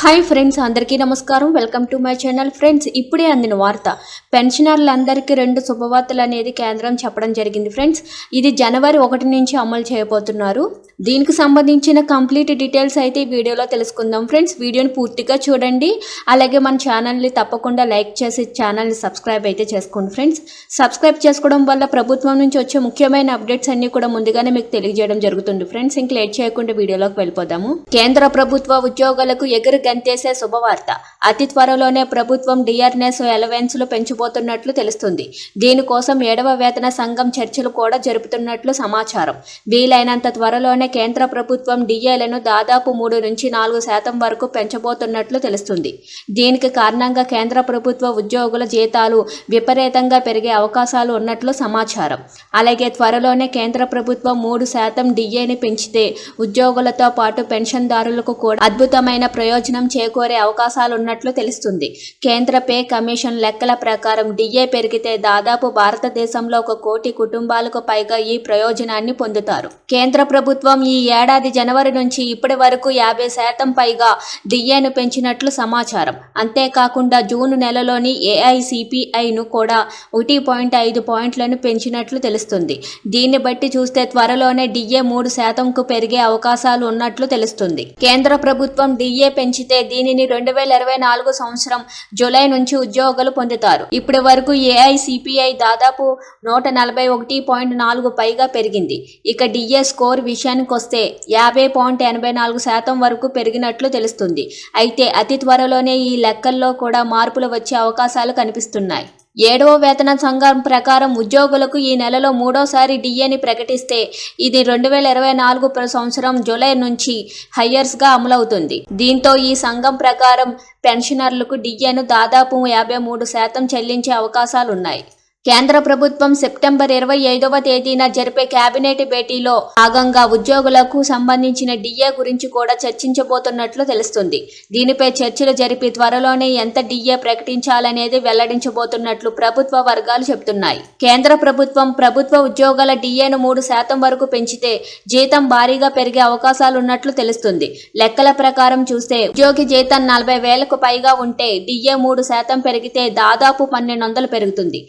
Hi friends, అందరికీ నమస్కారం. Welcome to my channel. Friends, ఇప్పుడే అందిన వార్త. పెన్షనర్లందరికీ 2 శుభవార్తలు అనేది కేంద్రం చెప్పడం జరిగింది. ఫ్రెండ్స్, ఇది జనవరి 1 నుంచి అమలు చేయబోతున్నారు. దీనికి సంబంధించిన కంప్లీట్ డీటెయిల్స్ అయితే ఈ వీడియోలో తెలుసుకుందాం. ఫ్రెండ్స్, వీడియోని పూర్తిగా చూడండి. అలాగే మన ఛానల్ని తప్పకుండా లైక్ చేసి ఛానల్ని సబ్స్క్రైబ్ అయితే చేసుకోండి. ఫ్రెండ్స్, సబ్స్క్రైబ్ చేసుకోవడం వల్ల ప్రభుత్వం నుంచి వచ్చే ముఖ్యమైన అప్డేట్స్ అన్ని కూడా ముందుగానే మీకు తెలియజేయడం జరుగుతుంది. ఫ్రెండ్స్, ఇంక లేట్ చేయకుండా వీడియోలోకి వెళ్ళిపోదాము. కేంద్ర ప్రభుత్వ ఉద్యోగులకు ఎగురు గంతేసే శుభవార్త. అతి త్వరలోనే ప్రభుత్వం డిఆర్ఎస్ అలవెన్స్లు పెంచబోతున్నట్లు తెలుస్తుంది. దీనికోసం 7వ వేతన సంఘం చర్చలు కూడా జరుపుతున్నట్లు సమాచారం. వీలైనంత త్వరలోనే కేంద్ర ప్రభుత్వం డిఏలను దాదాపు 3 నుంచి 4% వరకు పెంచబోతున్నట్లు తెలుస్తుంది. దీనికి కారణంగా కేంద్ర ప్రభుత్వ ఉద్యోగుల జీతాలు విపరీతంగా పెరిగే అవకాశాలు ఉన్నట్లు సమాచారం. అలాగే త్వరలోనే కేంద్ర ప్రభుత్వం 3% డిఏని పెంచితే ఉద్యోగులతో పాటు పెన్షన్దారులకు కూడా అద్భుతమైన ప్రయోజనం చేకూరే అవకాశాలున్నట్లు తెలుస్తుంది. కేంద్ర పే కమిషన్ లెక్కల ప్రకారం డిఏ పెరిగితే దాదాపు భారతదేశంలో 1 కోటి కుటుంబాలకు పైగా ఈ ప్రయోజనాన్ని పొందుతారు. కేంద్ర ప్రభుత్వం ఈ ఏడాది జనవరి నుంచి ఇప్పటి వరకు 50% పైగా డిఏను పెంచినట్లు సమాచారం. అంతేకాకుండా జూన్ నెలలోని ఏఐసిపిఐను కూడా 1.5 పాయింట్లను పెంచినట్లు తెలుస్తుంది. దీన్ని బట్టి చూస్తే త్వరలోనే డిఏ 3%కు పెరిగే అవకాశాలు ఉన్నట్లు తెలుస్తుంది. కేంద్ర ప్రభుత్వం డిఏ పెంచితే దీనిని 2024 సంవత్సరం జూలై నుంచి ఉద్యోగులు పొందుతారు. ఇప్పటి వరకు ఏఐసిపిఐ దాదాపు 141.4 పైగా పెరిగింది. ఇక డిఏ స్కోర్ విషయానికి వస్తే 50.84% వరకు పెరిగినట్లు తెలుస్తుంది. అయితే అతి త్వరలోనే ఈ లెక్కల్లో కూడా మార్పులు వచ్చే అవకాశాలు కనిపిస్తున్నాయి. 7వ వేతన సంఘం ప్రకారం ఉద్యోగులకు ఈ నెలలో 3వసారి డిఏని ప్రకటిస్తే ఇది 2024 సంవత్సరం జూలై నుంచి హయ్యర్స్గా అమలవుతుంది. దీంతో ఈ సంఘం ప్రకారం పెన్షనర్లకు డిఏను దాదాపు 53% చెల్లించే అవకాశాలున్నాయి. కేంద్ర ప్రభుత్వం సెప్టెంబర్ 25వ తేదీన జరిపే కేబినెట్ భేటీలో భాగంగా ఉద్యోగులకు సంబంధించిన డిఏ గురించి కూడా చర్చించబోతున్నట్లు తెలుస్తుంది. దీనిపై చర్చలు జరిపి త్వరలోనే ఎంత డిఏ ప్రకటించాలనేది వెల్లడించబోతున్నట్లు ప్రభుత్వ వర్గాలు చెబుతున్నాయి. కేంద్ర ప్రభుత్వం ప్రభుత్వ ఉద్యోగుల డిఏను 3% వరకు పెంచితే జీతం భారీగా పెరిగే అవకాశాలున్నట్లు తెలుస్తుంది. లెక్కల ప్రకారం చూస్తే ఉద్యోగి జీతం 40,000కు పైగా ఉంటే డిఏ 3% పెరిగితే దాదాపు 1,200 పెరుగుతుంది.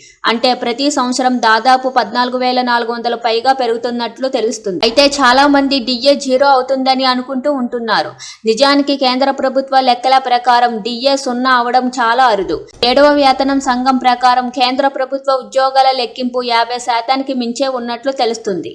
అంటే ప్రతి సంవత్సరం దాదాపు 14,400 పైగా పెరుగుతున్నట్లు తెలుస్తుంది. అయితే చాలా మంది డిఏ 0 అవుతుందని అనుకుంటూ ఉంటున్నారు. నిజానికి కేంద్ర ప్రభుత్వ లెక్కల ప్రకారం డిఏ 0 అవడం చాలా అరుదు. 7వ వేతనం సంఘం ప్రకారం కేంద్ర ప్రభుత్వ ఉద్యోగాల లెక్కింపు 50%కి మించే ఉన్నట్లు తెలుస్తుంది.